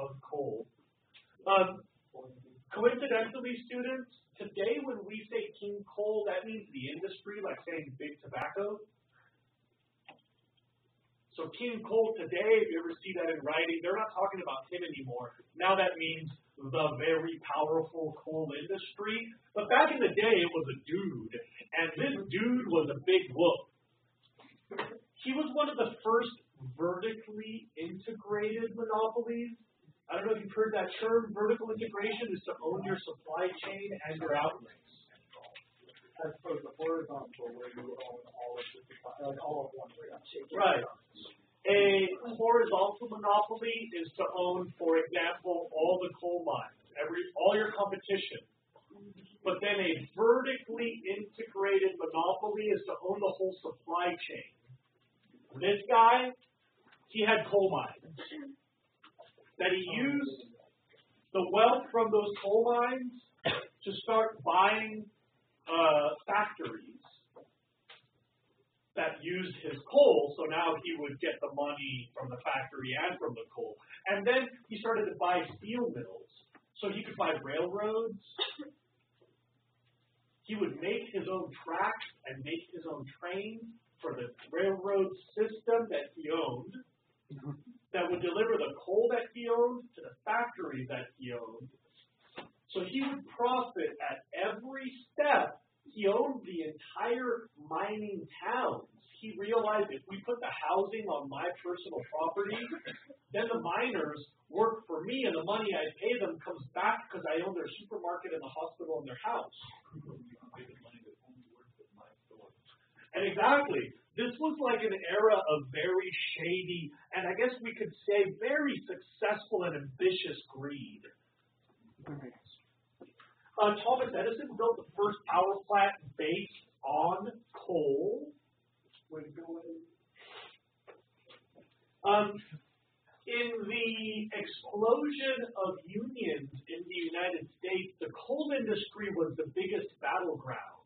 of coal. Coincidentally, students, today when we say king coal, that means the industry, like saying big tobacco. So king coal today, if you ever see that in writing, they're not talking about him anymore. Now that means the very powerful coal industry. But back in the day, it was a dude, and this dude was a big whoop. He was one of the first vertically integrated monopolies. I don't know if you've heard that term. Vertical integration is to own your supply chain and your outlets. As opposed to horizontal, where you own all of the supply, like all of one. Right. A horizontal monopoly is to own, for example, all the coal mines, all your competition. But then a vertically integrated monopoly is to own the whole supply chain. This guy, he had coal mines that he used the wealth from those coal mines to start buying factories that used his coal, so now he would get the money from the factory and from the coal. And then he started to buy steel mills, so he could buy railroads. He would make his own tracks and make his own trains for the railroad system that he owned, that would deliver the coal that he owned to the factory that he owned. So he would profit at every step. He owned the entire mining towns. He realized if we put the housing on my personal property, then the miners work for me, and the money I pay them comes back because I own their supermarket and the hospital and their house. And exactly, this was like an era of very shady, and I guess we could say very successful and ambitious greed. Thomas Edison built the first power plant based on coal. In the explosion of unions in the United States, the coal industry was the biggest battleground.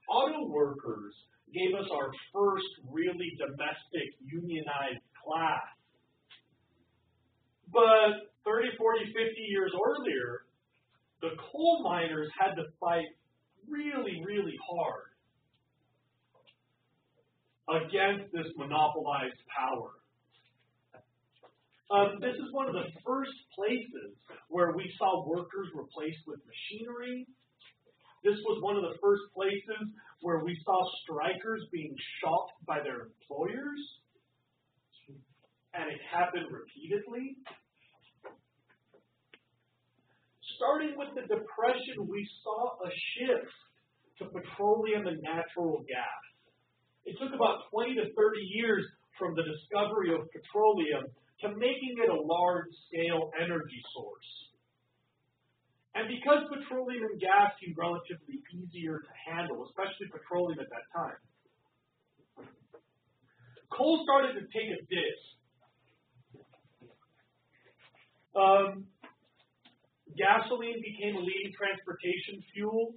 Auto workers gave us our first really domestic unionized class. But 30, 40, 50 years earlier, the coal miners had to fight really, really hard against this monopolized power. This is one of the first places where we saw workers replaced with machinery. This was one of the first places where we saw strikers being shot by their employers, and it happened repeatedly. Starting with the Depression, we saw a shift to petroleum and natural gas. It took about 20 to 30 years from the discovery of petroleum to making it a large-scale energy source. And because petroleum and gas seemed relatively easier to handle, especially petroleum at that time, coal started to take a dip. Gasoline became a leading transportation fuel.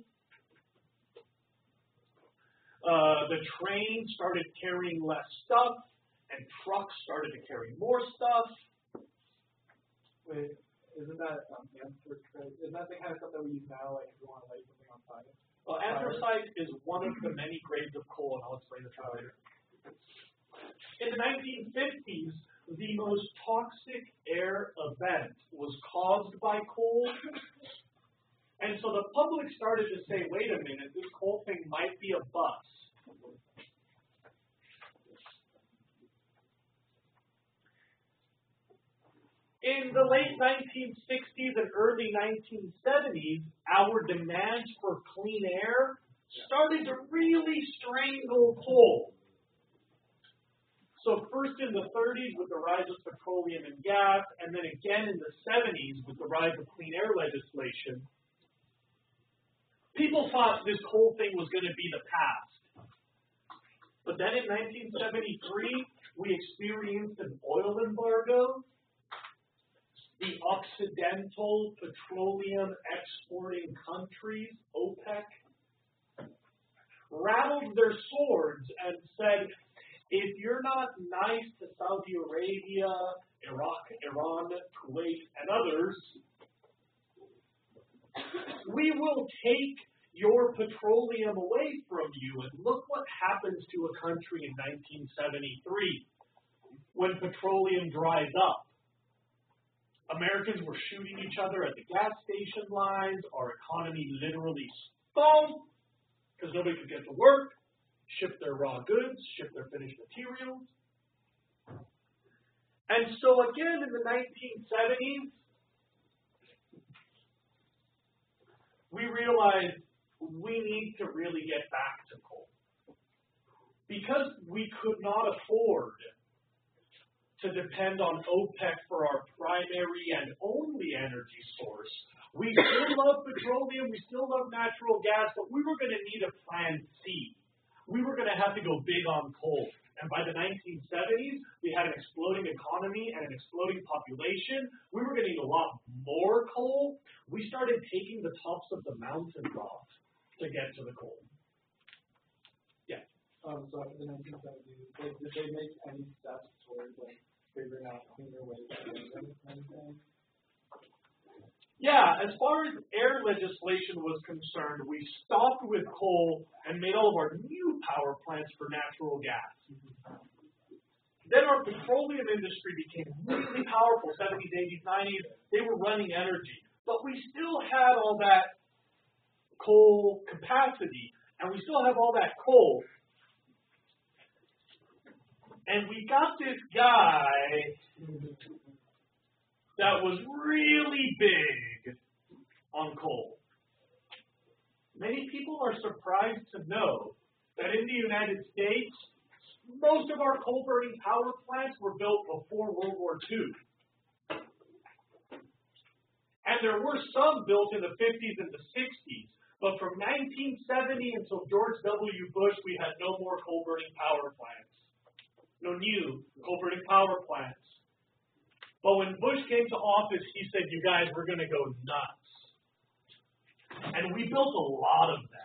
The train started carrying less stuff, and trucks started to carry more stuff. Wait, isn't that isn't that the kind of stuff that we use now, like if you want to light something on fire? Well, anthracite is one of the many grades of coal, and I'll explain this later. In the 1950s, the most toxic air event was caused by coal. And so the public started to say, wait a minute, this coal thing might be a bust. In the late 1960s and early 1970s, our demands for clean air started to really strangle coal. So first in the 30s with the rise of petroleum and gas, and then again in the 70s with the rise of clean air legislation, people thought this whole thing was going to be the past. But then in 1973, we experienced an oil embargo. The Occidental Petroleum Exporting Countries, OPEC, rattled their swords and said, if you're not nice to Saudi Arabia Iraq, Iran, Kuwait, and others, we will take your petroleum away from you. And look what happens to a country in 1973 when petroleum dries up. Americans were shooting each other at the gas station lines. Our economy literally stalled because nobody could get to work, ship their raw goods, ship their finished materials. And so again, in the 1970s, we realized we need to really get back to coal. Because we could not afford to depend on OPEC for our primary and only energy source. We still love petroleum, we still love natural gas, but we were going to need a plan C. We were going to have to go big on coal. And by the 1970s, we had an exploding economy and an exploding population. We were going to need a lot more coal. We started taking the tops of the mountains off to get to the coal. Yeah. So in the 1970s, did they make any steps towards like figuring out cleaner ways to do anything? Yeah, as far as air legislation was concerned, we stopped with coal and made all of our new power plants for natural gas. Then our petroleum industry became really powerful, 70s, 80s, 90s. They were running energy. But we still had all that coal capacity, and we still have all that coal. And we got this guy that was really big on coal. Many people are surprised to know that in the United States, most of our coal-burning power plants were built before World War II. And there were some built in the 50s and the 60s. But from 1970 until George W. Bush, we had no more coal-burning power plants. No new coal-burning power plants. But when Bush came to office, he said, you guys, we're going to go nuts. And we built a lot of them.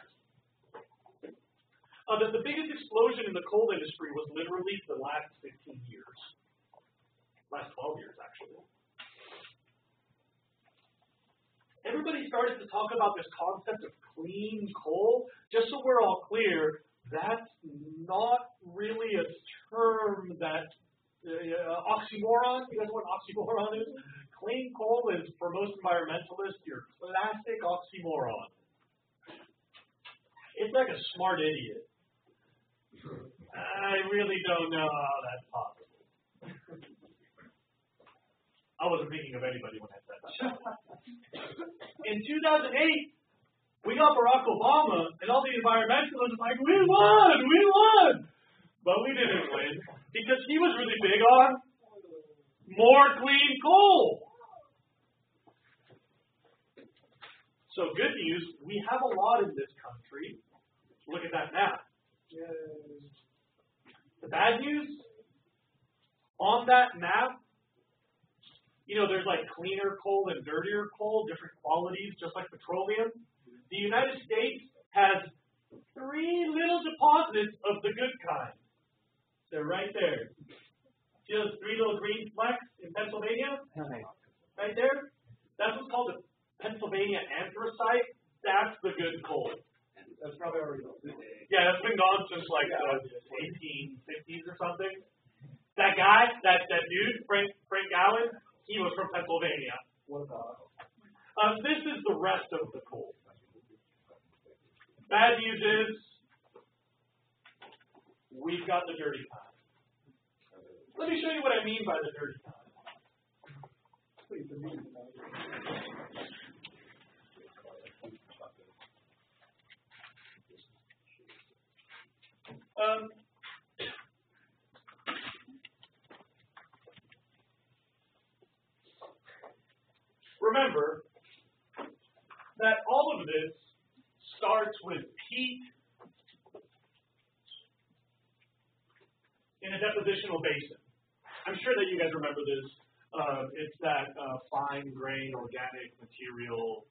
The biggest explosion in the coal industry was literally the last 15 years. Last 12 years, actually. Everybody started to talk about this concept of clean coal. Just so we're all clear, that's not really a term that oxymoron. You guys know what oxymoron is? Clean coal is, for most environmentalists, your classic oxymoron. It's like a smart idiot. I really don't know how that's possible. I wasn't thinking of anybody when I said that. In 2008, we got Barack Obama, and all the environmentalists were like, we won! But we didn't win, because he was really big on more clean coal. So good news, we have a lot in this country. Look at that map. The bad news, on that map, you know, there's like cleaner coal and dirtier coal, different qualities, just like petroleum. The United States has 3 little deposits of the good kind. They're right there. See those 3 little green flecks in Pennsylvania? Right there? That's what's called the Pennsylvania anthracite. That's the good coal. That's probably already gone. Yeah, that's been gone since like the 1850s or something. That guy, that dude, Frank Allen, he was from Pennsylvania. What about? This is the rest of the coal. Bad news is we've got the dirty kind. Let me show you what I mean by the dirty kind. Remember that all of this starts with peat in a depositional basin. I'm sure that you guys remember this. It's that fine grain organic material.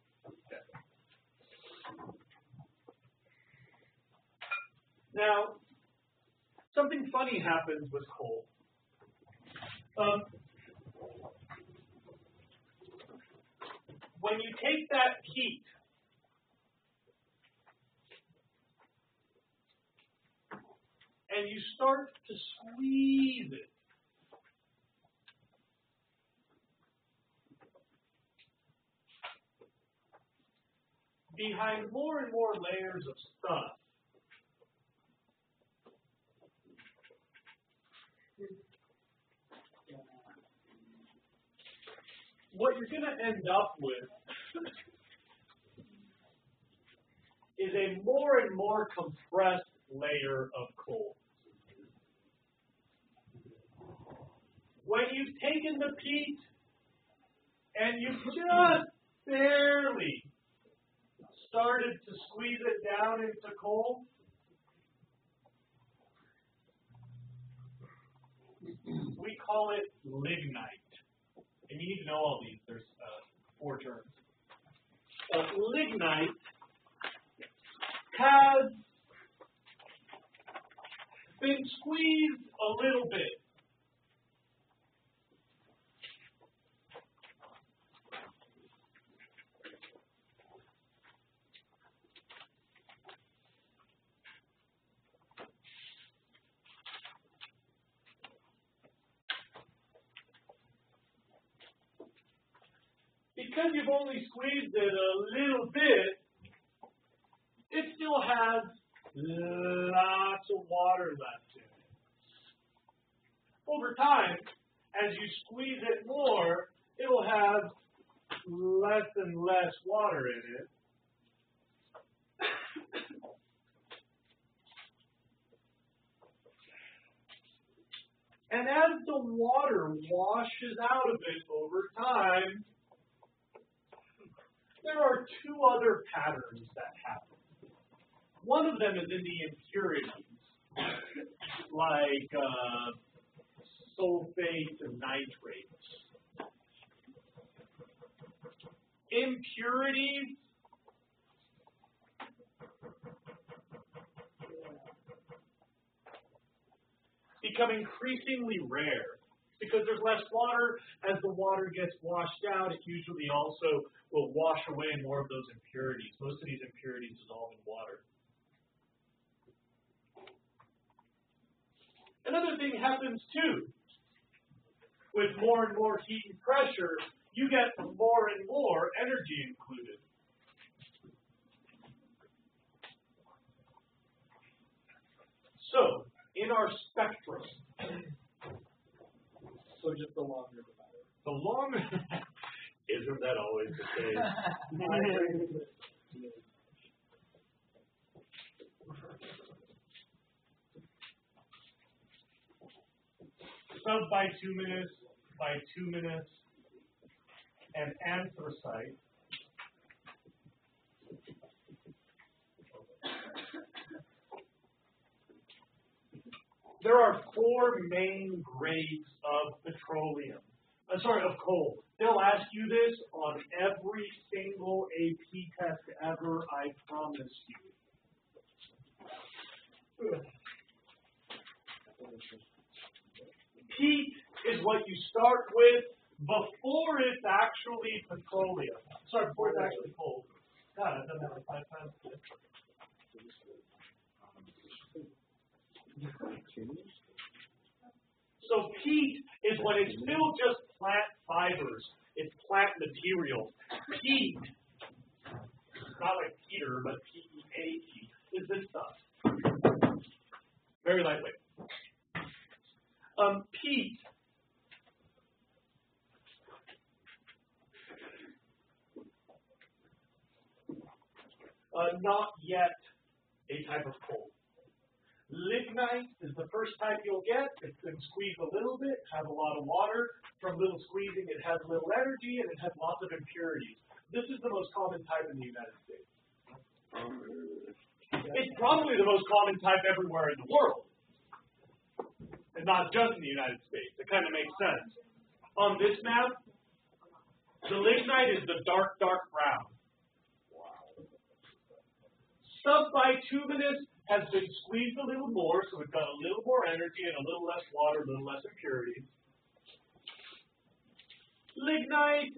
Now, something funny happens with coal. when you take that heat and you start to squeeze it, behind more and more layers of stuff, what you're going to end up with is a more and more compressed layer of coal. When you've taken the peat and you've just barely started to squeeze it down into coal, we call it lignite. And you need to know all these. There's 4 terms. Lignite has been squeezed a little bit. Because you've only squeezed it a little bit, it still has lots of water left in it. Over time, as you squeeze it more, it will have less and less water in it. And as the water washes out of it over time, there are 2 other patterns that happen. One of them is in the impurities, like sulfates and nitrates. Impurities become increasingly rare because there's less water. As the water gets washed out, it usually also will wash away more of those impurities. Most of these impurities dissolve in water. Another thing happens too. With more and more heat and pressure, you get more and more energy included. So, in our spectrum, so just the longer the better. The longer, isn't that always the case? Subbituminous, bituminous, and anthracite. There are 4 main grades of petroleum. Of coal. They'll ask you this on every single AP test ever, I promise you. Peat is what you start with before it's actually petroleum. Before it's actually coal. God, I've done that like 5 times today. So peat is when it's still just plant fibers. It's plant material. Peat, not like Peter, but P-E-A-T, is this stuff. Very lightweight. Peat not yet a type of coal. Lignite is the first type you'll get. It's been squeezed a little bit, has a lot of water. From little squeezing, it has little energy, and it has lots of impurities. This is the most common type in the United States. It's probably the most common type everywhere in the world, and not just in the United States. It kind of makes sense. On this map, the lignite is the dark, dark brown. Subbituminous has been squeezed a little more, so it's got a little more energy and a little less water, a little less impurities. Lignite